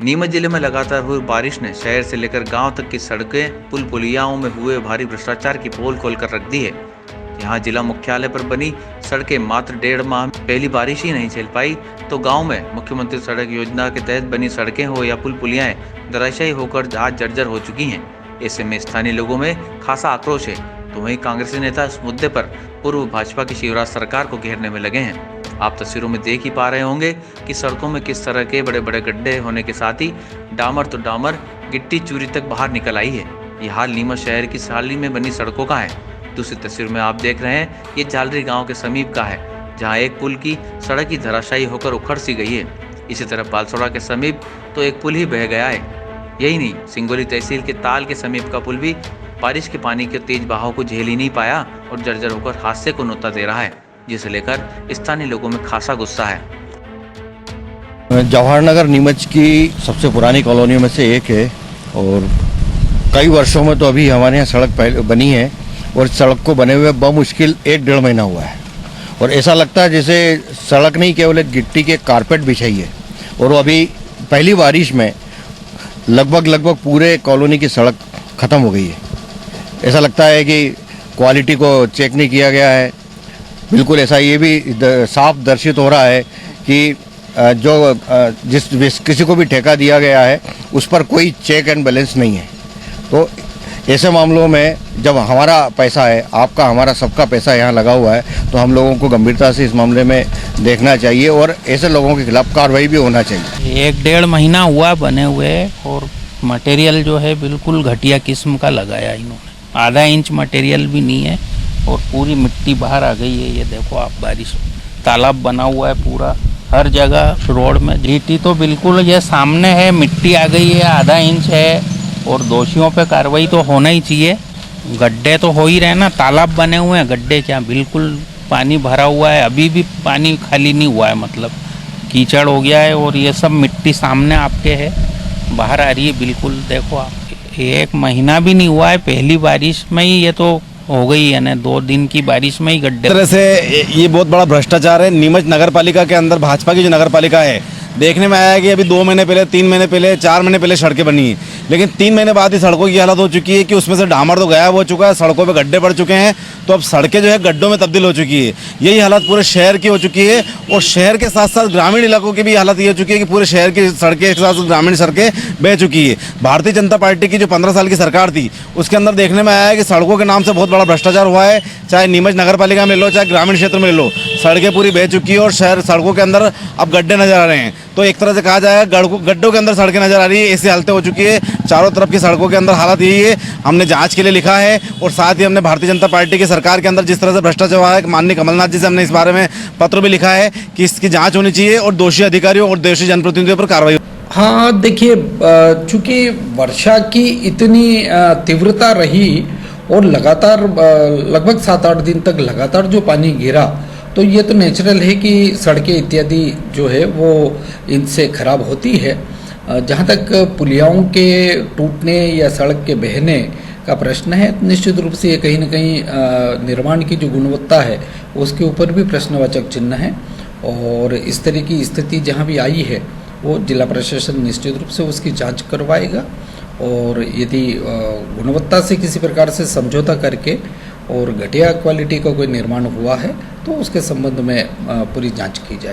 नीमच जिले में लगातार हुई बारिश ने शहर से लेकर गांव तक की सड़कें पुल पुलियाओं में हुए भारी भ्रष्टाचार की पोल खोलकर रख दी है। यहां जिला मुख्यालय पर बनी सड़कें मात्र 1.5 माह में पहली बारिश ही नहीं झेल पाई, तो गांव में मुख्यमंत्री सड़क योजना के तहत बनी सड़कें हो या पुल पुलियाएं धराशायी होकर आज जर्जर हो चुकी हैं। ऐसे में स्थानीय लोगों में खासा आक्रोश है, तो वहीं कांग्रेसी नेता इस मुद्दे पर पूर्व भाजपा की शिवराज सरकार को घेरने में लगे हैं। आप तस्वीरों में देख ही पा रहे होंगे कि सड़कों में किस तरह के बड़े बड़े गड्ढे होने के साथ ही डामर तो डामर, गिट्टी चूरी तक बाहर निकल आई है। ये हाल नीमच शहर की हाल ही में बनी सड़कों का है। दूसरी तस्वीर में आप देख रहे हैं, ये झालरी गांव के समीप का है, जहां एक पुल की सड़क ही धराशायी होकर उखड़ सी गई है। इसी तरह पालसोड़ा के समीप तो एक पुल ही बह गया है। यही नहीं, सिंगोली तहसील के ताल के समीप का पुल भी बारिश के पानी के तेज बहाव को झेल ही नहीं पाया और जर्जर होकर हादसे को न्योता दे रहा है, जिसे लेकर स्थानीय लोगों में खासा गुस्सा है। जवाहरनगर नीमच की सबसे पुरानी कॉलोनियों में से एक है और कई वर्षों में तो अभी हमारे यहाँ सड़क बनी है और सड़क को बने हुए बमुश्किल 1-1.5 महीना हुआ है और ऐसा लगता है जैसे सड़क नहीं केवल एक गिट्टी के कारपेट बिछाई है और वो अभी पहली बारिश में लगभग पूरे कॉलोनी की सड़क ख़त्म हो गई है। ऐसा लगता है कि क्वालिटी को चेक नहीं किया गया है। बिल्कुल ऐसा ये भी साफ दर्शित हो रहा है कि जिस किसी को भी ठेका दिया गया है उस पर कोई चेक एंड बैलेंस नहीं है। तो ऐसे मामलों में जब हमारा पैसा है, आपका हमारा सबका पैसा यहाँ लगा हुआ है, तो हम लोगों को गंभीरता से इस मामले में देखना चाहिए और ऐसे लोगों के खिलाफ कार्रवाई भी होना चाहिए। 1-1.5 महीना हुआ बने हुए और मटेरियल जो है बिल्कुल घटिया किस्म का लगाया इन्होंने। आधा इंच मटेरियल भी नहीं है और पूरी मिट्टी बाहर आ गई है। ये देखो आप, बारिश तालाब बना हुआ है पूरा हर जगह रोड में। गिट्टी तो बिल्कुल ये सामने है, मिट्टी आ गई है, आधा इंच है और दोषियों पे कार्रवाई तो होना ही चाहिए। गड्ढे तो हो ही रहे ना, तालाब बने हुए हैं, गड्ढे क्या, बिल्कुल पानी भरा हुआ है, अभी भी पानी खाली नहीं हुआ है, मतलब कीचड़ हो गया है और ये सब मिट्टी सामने आपके है, बाहर आ रही है बिल्कुल। देखो आप, 1 महीना भी नहीं हुआ है, पहली बारिश में ही ये तो हो गई है ना, 2 दिन की बारिश में ही गड्ढे। तरह से ये बहुत बड़ा भ्रष्टाचार है। नीमच नगर पालिका के अंदर भाजपा की जो नगर पालिका है, देखने में आया है कि अभी 2 महीने पहले, 3 महीने पहले, 4 महीने पहले सड़कें बनी हैं, लेकिन 3 महीने बाद ही सड़कों की हालत हो चुकी है कि उसमें से डामर तो गायब हो चुका है, सड़कों पे गड्ढे पड़ चुके हैं, तो अब सड़कें जो है गड्ढों में तब्दील हो चुकी है। यही हालत पूरे शहर की हो चुकी है और शहर के साथ साथ ग्रामीण इलाकों की भी हालत ये हो चुकी है कि पूरे शहर की सड़कें के साथ ग्रामीण सड़कें बह चुकी है। भारतीय जनता पार्टी की जो 15 साल की सरकार थी, उसके अंदर देखने में आया है कि सड़कों के नाम से बहुत बड़ा भ्रष्टाचार हुआ है। चाहे नीमच नगर पालिका में ले लो, चाहे ग्रामीण क्षेत्र में ले लो, सड़कें पूरी बह चुकी है और शहर सड़कों के अंदर अब गड्ढे नजर आ रहे हैं। तो एक तरह से कहा जाएगा गड्ढों के अंदर सड़कें नजर आ रही है, ऐसी हालतें हो चुकी है। चारों तरफ की सड़कों के अंदर हालत यही है। हमने जांच के लिए लिखा है और साथ ही हमने भारतीय जनता पार्टी की सरकार के अंदर जिस तरह से भ्रष्टाचार हुआ है, माननीय कमलनाथ जी से हमने इस बारे में पत्र भी लिखा है कि इसकी जांच होनी चाहिए और दोषी अधिकारियों और दोषी जनप्रतिनिधियों पर कार्रवाई। हाँ देखिए, चूंकि वर्षा की इतनी तीव्रता रही और लगातार लगभग 7-8 दिन तक लगातार जो पानी गिरा, तो ये तो नेचुरल है कि सड़कें इत्यादि जो है वो इनसे खराब होती है। जहाँ तक पुलियाओं के टूटने या सड़क के बहने का प्रश्न है, निश्चित रूप से ये कहीं ना कहीं निर्माण की जो गुणवत्ता है उसके ऊपर भी प्रश्नवाचक चिन्ह है और इस तरह की स्थिति जहाँ भी आई है वो जिला प्रशासन निश्चित रूप से उसकी जांच करवाएगा और यदि गुणवत्ता से किसी प्रकार से समझौता करके और घटिया क्वालिटी का कोई निर्माण हुआ है तो उसके संबंध में पूरी जांच की जाए।